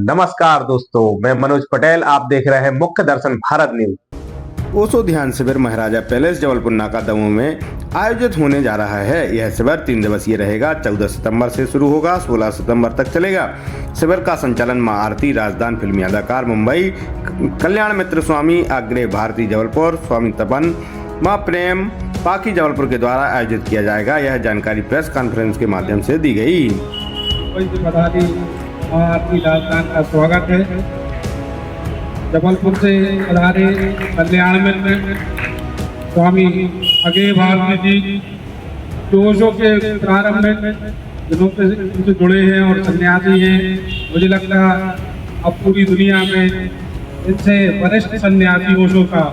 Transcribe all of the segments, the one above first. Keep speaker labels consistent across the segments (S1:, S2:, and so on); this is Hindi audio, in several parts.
S1: नमस्कार दोस्तों, मैं मनोज पटेल। आप देख रहे हैं मुख्य दर्शन भारत न्यूज।
S2: ओशो ध्यान शिविर महाराजा पैलेस जबलपुर नाका दमोह में आयोजित होने जा रहा है। यह शिविर 3 दिवसीय रहेगा। 14 सितंबर से शुरू होगा, 16 सितंबर तक चलेगा। शिविर का संचालन मां आरती, राजदान फिल्मी अदाकार मुंबई, कल्याण मित्र स्वामी आग्रह भारती जबलपुर, स्वामी तपन, मां प्रेम पाकी जबलपुर के द्वारा आयोजित किया जाएगा। यह जानकारी प्रेस कॉन्फ्रेंस के माध्यम से दी गई।
S3: आरती राजदान का स्वागत है। जबलपुर से पधारे कल्याण में स्वामी आग्रह भारती जी जो ओशो के प्रारंभ में दिनों से जुड़े हैं और सन्यासी हैं। मुझे लगता है अब पूरी दुनिया में इनसे वरिष्ठ सन्यासी ओशो का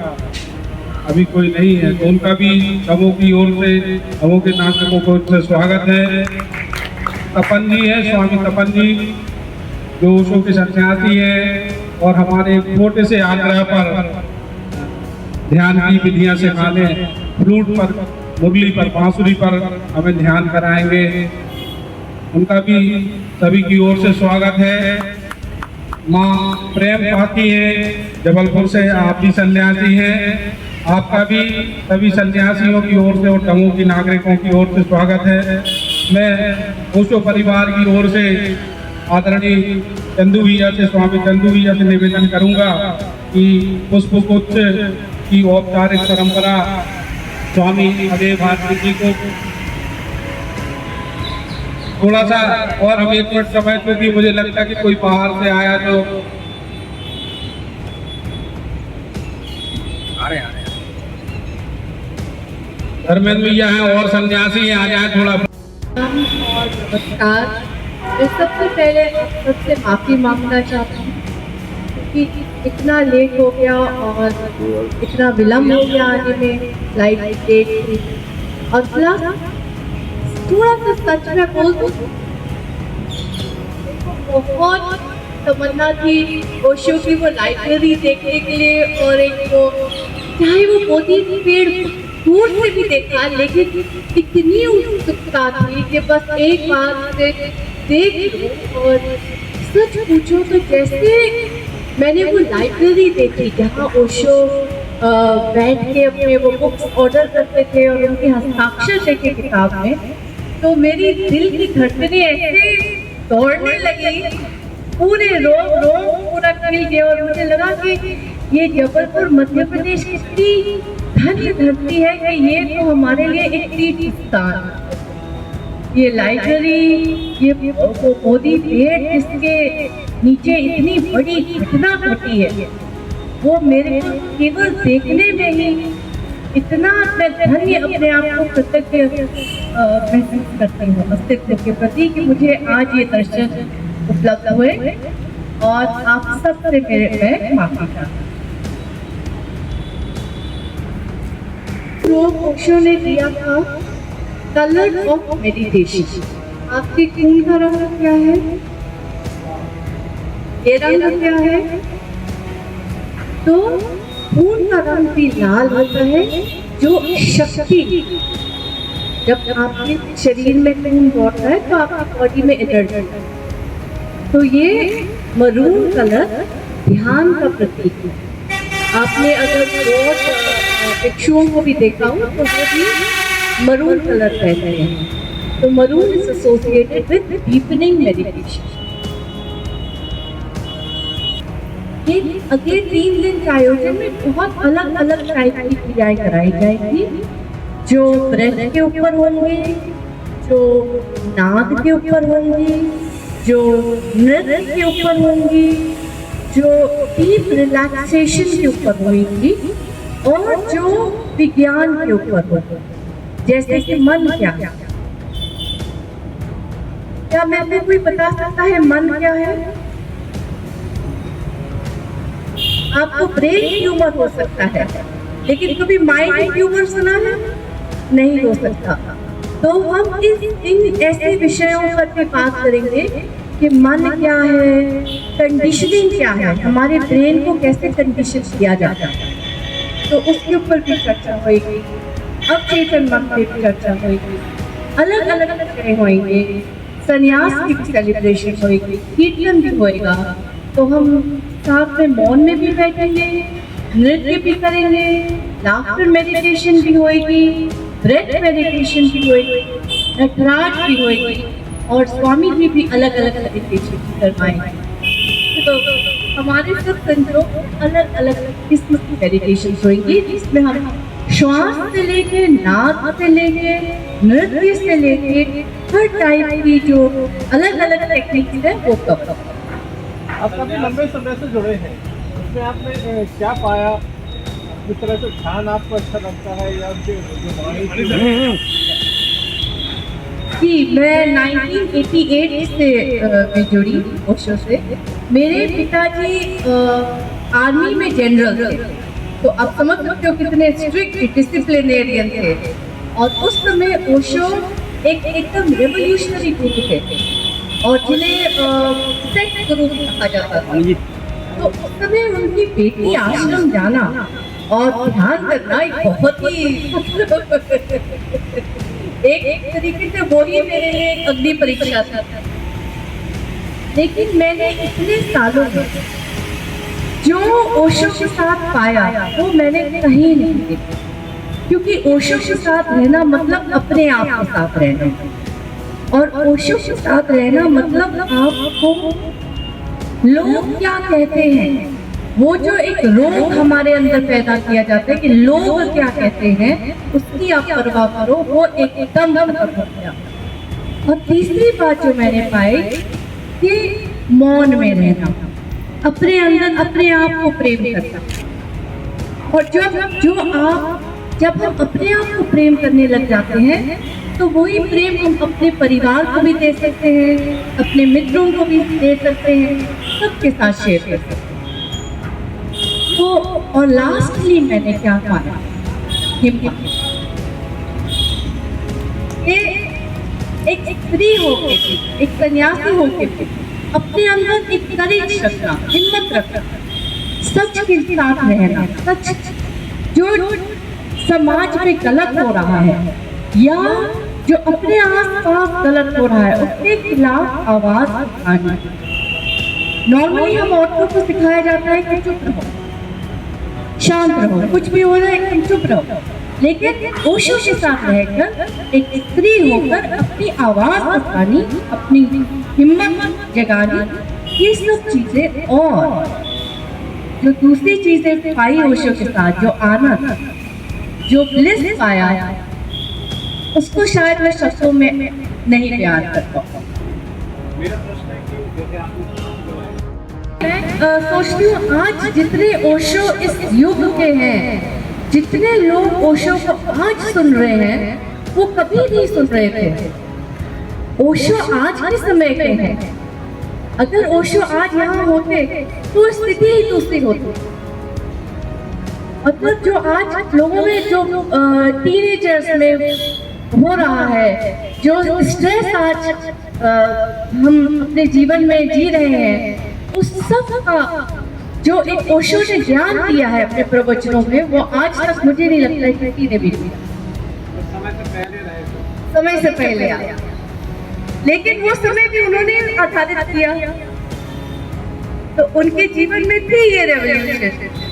S3: अभी कोई नहीं है, तो उनका भी दमोह की ओर से, दमोह के नागरिकों को से स्वागत है। तपन जी है, स्वामी तपन जी जो ओशो के सन्यासी है और हमारे छोटे से आग्रह पर ध्यान की विधियां सिखाने, फ्लूट पर, मुरली पर, बांसुरी पर हमें ध्यान कराएंगे। उनका भी सभी की ओर से स्वागत है। माँ प्रेम पाती है जबलपुर से, आप भी सन्यासी हैं, आपका भी सभी सन्यासियों की ओर से और दमोह की नागरिकों की ओर से स्वागत है। मैं ओशो परिवार की ओर से आदरणीय चंदू भैया से, स्वामी चंदू भैया से निवेदन करूंगा कि पुष्पगुच्छ की औपचारिक परंपरा स्वामी आग्रह भारती जी को थोड़ा सा और हम 1 मिनट समय, क्योंकि मुझे लगता है कि कोई बाहर से आया तो धर्मेंद्र भैया हैं और सन्यासी हैं, आ जाए थोड़ा।
S4: और नमस्कार। मैं सबसे पहले सबसे माफ़ी मांगना चाहती हूँ क्योंकि इतना लेट हो गया और इतना विलम्ब हो गया आने में, फ्लाइट लेट थी। और प्लस थोड़ा सा सच में बोल दूँ, बहुत तमन्ना थी ओशो की वो लाइब्रेरी देखने के लिए, और एक वो चाहे वो मोदी पेड़ दूर से भी देखा, लेकिन इतनी उत्सुकता थी कि बस एक बार से देख लो। और सच पूछो तो जैसे मैंने वो लाइब्रेरी देखी जहाँ ओशो बैठ के अपने वो बुक्स ऑर्डर करते थे और उनके हस्ताक्षर देखे किताब में, तो मेरी दिल की धड़कनें ऐसे दौड़ने लगी, पूरे रोम पूरा खिल गया। और मुझे लगा कि ये जबलपुर मध्य प्रदेश कितनी धन्य धरती है कि ये तो हमारे लिए एक तीर्थ स्थान, ये लाइब्रेरी, ये मोदी पेड़ जिसके नीचे इतनी बड़ी घटना घटी है, वो मेरे को केवल देखने में ही इतना मैं धन्य अपने आप को कृतज्ञ महसूस करती हूँ अस्तित्व के प्रति कि मुझे आज ये दर्शन उपलब्ध हुए। और आप सब से मैं माफी चाहती हूँ। ओशो ने दिया था कलर ऑफ मेडिटेशन। आपके खून का रंग क्या है? ये रंग क्या है? तो खून का रंग भी लाल होता है, जो शक्ति, जब आपके शरीर में खून दौड़ता है तो आपकी बॉडी में एनर्जी है। तो ये मरून कलर ध्यान का प्रतीक है। आपने अगर बहुत भिक्षुओं को भी देखा हो तो वो भी मरून कलर पहनते हैं। तो maroon is associated with deepening meditation. ये अगले 3 दिन के आयोजन में बहुत अलग अलग टाइप की क्रियाएं कराई जाएंगी, जो ब्रेथ के ऊपर होंगी, जो नाद के ऊपर होंगी, जो नृत्य के ऊपर होंगी, जो डीप रिलैक्सेशन के ऊपर होंगी, और जो विज्ञान के ऊपर होगी, जैसे कि मन क्या मैं को कोई बता सकता है मन क्या है? आपको ब्रेन ट्यूमर हो सकता है, लेकिन कभी माइंड ट्यूमर सुना है? नहीं हो सकता। तो हम इन ऐसे विषयों पर भी बात करेंगे कि मन क्या है, कंडीशनिंग क्या है, हमारे ब्रेन को कैसे कंडीशन किया जाता है, तो उसके ऊपर भी चर्चा होगी। अब चेतन मन पे भी चर्चा होगी, अलग अलग तरह होंगे, संन्यास की सेलिब्रेशन होगी, कीर्तन भी होएगा, तो हम साथ में मौन में भी बैठेंगे, नृत्य भी करेंगे, लाफ्टर मेडिटेशन भी होएगी, ब्रेथ मेडिटेशन भी होएगी, नटराज भी होएगी और स्वामी जी भी अलग अलग मेडिटेशन करवाएंगे। तो हमारे सब संतों अलग अलग किस्म की मेडिटेशन होंगी, जिसमें हम श्वास से लेके, नाक से लेके, नृत्य से लेके हर टाइप की जो अलग अलग टेक्निक्स है वो कवर।
S5: आप काफी लंबे समय से जुड़े हैं, उसमें आपने क्या पाया? किस तरह से ध्यान आपको अच्छा लगता है या उनके जो वाणी
S4: जी, मैं 1988 से मैं जुड़ी ओशो से। मेरे पिताजी आर्मी में जनरल थे, तो आप समझ सकते हो कितने स्ट्रिक्ट डिसिप्लिनेरियन थे। और उस समय ओशो एकदम रेवोल्यूशनरी गुरु थे और जिन्हें सेक्ट गुरु कहा जाता था। तो उस समय उनकी बेटी आश्रम जाना और ध्यान करना एक बहुत ही एक तरीके से वो ही मेरे लिए एक अग्नि परीक्षा था। लेकिन मैंने इतने सालों में जो ओशो के साथ पाया वो मैंने कहीं नहीं देखा, क्योंकि ओशो के साथ रहना मतलब अपने आप के साथ रहना, और ओशो के साथ रहना मतलब आपको लोग क्या कहते हैं, वो जो एक रोग हमारे अंदर पैदा किया जाता है कि लोग क्या कहते हैं, उसकी आप परवाह करो, वो एकदम खत्म हो गया। और तीसरी बात जो मैंने पाई कि मौन में रहना, अपने अंदर अपने आप को प्रेम करना। और जब हम अपने आप को प्रेम करने लग जाते हैं तो वही प्रेम हम अपने परिवार को भी दे सकते हैं, अपने मित्रों को भी दे सकते हैं, सबके साथ शेयर कर सकते हैं। तो और लास्टली मैंने क्या पाया, हिम्मत। एक स्त्री होके, एक सन्यासी होके अपने अंदर एक करेज रखना, हिम्मत रखना, सच के साथ रहना, सच जो समाज में गलत हो रहा है या जो अपने आस-पास गलत हो रहा है उसके खिलाफ आवाज उठानी। नॉर्मली हम औरतों को सिखाया जाता है कि चुप रहो, शांत रहो, कुछ भी हो रहा है एकदम चुप रहो। लेकिन ओशो के साथ रहकर एक स्त्री होकर अपनी आवाज उठानी, अपनी हिम्मत जगानी, ये सब चीजें। और जो दूसरी चीजें पाई ओशो के साथ, जो आनंद, जो ब्लिस पाया, उसको शायद मैं शब्दों में नहीं बयान कर पाऊँ।
S5: मेरा प्रश्न है कि जैसे आपने
S4: मैं सोचती हूँ आज जितने ओशो इस युग के हैं, जितने लोग ओशो को आज सुन रहे हैं वो कभी नहीं सुन रहे थे। ओशो आज के समय के हैं। अगर ओशो आज यहाँ होते तो स्थिति ही दूसरी होती। मतलब जो आज लोगों में जो टीनेजर्स में हो रहा है, जो स्ट्रेस आज हम अपने जीवन में जी रहे हैं, उस सब का जो एक ओशो ने ज्ञान दिया है अपने प्रवचनों में, वो आज तक मुझे नहीं लगता है किसी ने भी दिया। समय से पहले आया, लेकिन वो समय भी उन्होंने आधारित किया, तो उनके जीवन में थी ये रेवोल्यूशन।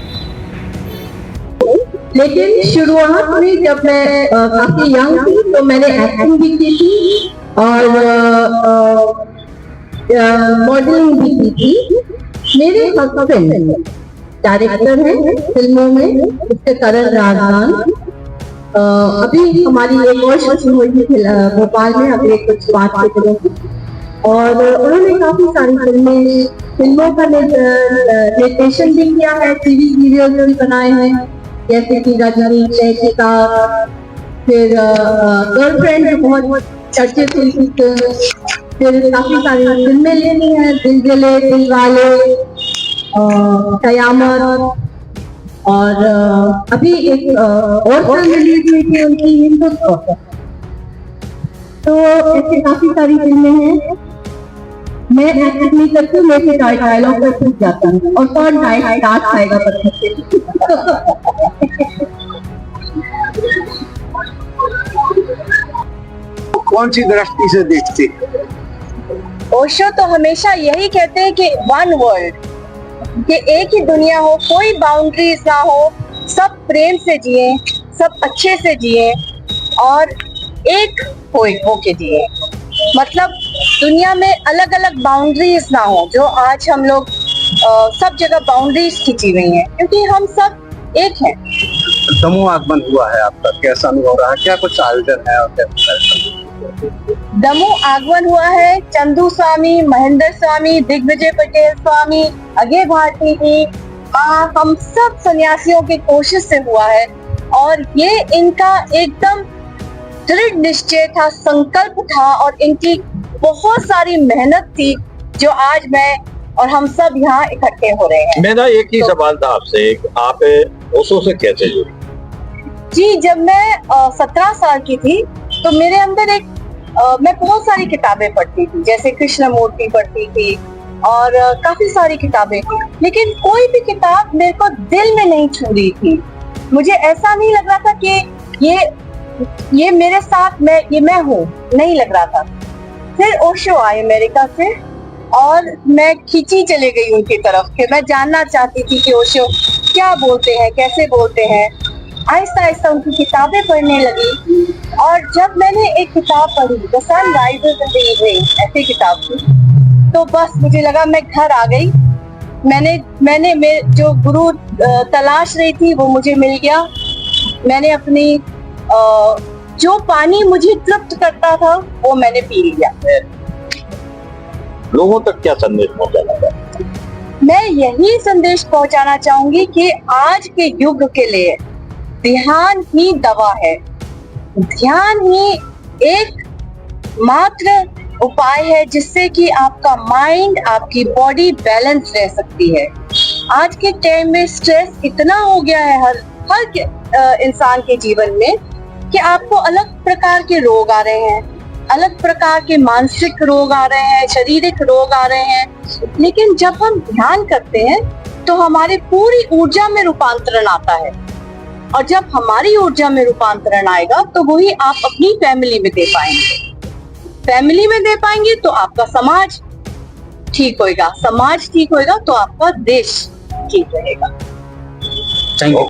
S6: लेकिन शुरुआत में जब मैं काफी यंग थी तो मैंने एक्टिंग भी की थी और मॉडलिंग भी की थी। मेरे हस्बैंड डायरेक्टर हैं फिल्मों में, उसके करण राजदान। अभी हमारी एक और शूटिंग हुई थी भोपाल में, अभी कुछ बात के दिनों की, और उन्होंने काफी सारी फिल्मों का निर्देशन भी किया है, टीवी सीरियल भी बनाए हैं, जैसे कि रजनी, चैतिका, फिर गर्लफ्रेंड जो बहुत चर्चित हुई थी, फिर काफी सारी फिल्में लेनी है, दिल जले, दिल वाले, कयामत, और अभी एक और फिल्म रिलीज हुई थी उनकी, हिंदुत्व। तो ऐसी काफी सारी फिल्में हैं। मैं एक्टिंग नहीं करती हूँ, मेरे डायलॉग पर टूट जाता हूँ, और कौन डांस खाएगा पत्थर से।
S7: कौन सी दृष्टि से देखते?
S6: ओशो तो हमेशा यही कहते हैं कि वन वर्ल्ड, कि एक ही दुनिया हो, कोई बाउंड्रीज ना हो, सब प्रेम से जिए, सब अच्छे से जिए और एक होके जिए। मतलब दुनिया में अलग अलग बाउंड्रीज ना हो, जो आज हम लोग सब जगह बाउंड्रीज खींची हुई हैं, क्योंकि हम सब एक हैं।
S7: दमोह आगमन हुआ है आपका, कैसा अनुभव रहा? क्या कुछ आयोजन है और क्या?
S6: दमोह आगमन हुआ है, चंदू स्वामी, महेंद्र स्वामी, दिग्विजय पटेल स्वामी, अजय भारती जी, हम सब सन्यासियों की कोशिश से हुआ है और ये इनका एकदम दृढ़ निश्चय था, संकल्प था और इनकी बहुत सारी मेहनत थी, जो आज मैं और हम सब यहाँ इकट्ठे हो रहे हैं।
S8: मेरा एक ही सवाल था आपसे, आप ओशो से कैसे जुड़ी?
S6: जी, जब मैं 17 साल की थी तो मेरे अंदर मैं बहुत सारी किताबें पढ़ती थी, जैसे कृष्णमूर्ति पढ़ती थी और काफी सारी किताबें, लेकिन कोई भी किताब मेरे को दिल में नहीं छू रही थी। मुझे ऐसा नहीं लग रहा था कि ये मेरे साथ मैं हूँ, नहीं लग रहा था। फिर ओशो आए अमेरिका से और मैं खींची चले गई उनकी तरफ कि मैं जानना चाहती थी कि ओशो क्या बोलते हैं, कैसे बोलते हैं। आहिस्ता आहिस्ता उनकी किताबें पढ़ने लगी और जब मैंने एक किताब पढ़ी, the sun rises in the evening, ऐसी किताब थी, तो बस मुझे लगा मैं घर आ गई। मैंने जो गुरु तलाश रही थी वो मुझे मिल गया। मैंने अपनी जो पानी मुझे तृप्त करता था वो मैंने पी लिया।
S8: लोगों तक क्या संदेश पहुंचाना चाहते?
S6: मैं यही संदेश पहुंचाना चाहूंगी कि आज के युग के लिए ध्यान ही दवा है। ध्यान ही एक मात्र उपाय है जिससे कि आपका माइंड, आपकी बॉडी बैलेंस रह सकती है। आज के टाइम में स्ट्रेस इतना हो गया है हर इंसान के जीवन में कि आपको अलग प्रकार के रोग आ रहे हैं, अलग प्रकार के मानसिक रोग आ रहे हैं, शारीरिक रोग आ रहे हैं। लेकिन जब हम ध्यान करते हैं तो हमारी पूरी ऊर्जा में रूपांतरण आता है और जब हमारी ऊर्जा में रूपांतरण आएगा तो वही आप अपनी फैमिली में दे पाएंगे। फैमिली में दे पाएंगे तो आपका समाज ठीक होएगा, समाज ठीक होएगा तो आपका देश ठीक रहेगा।
S7: Thank you.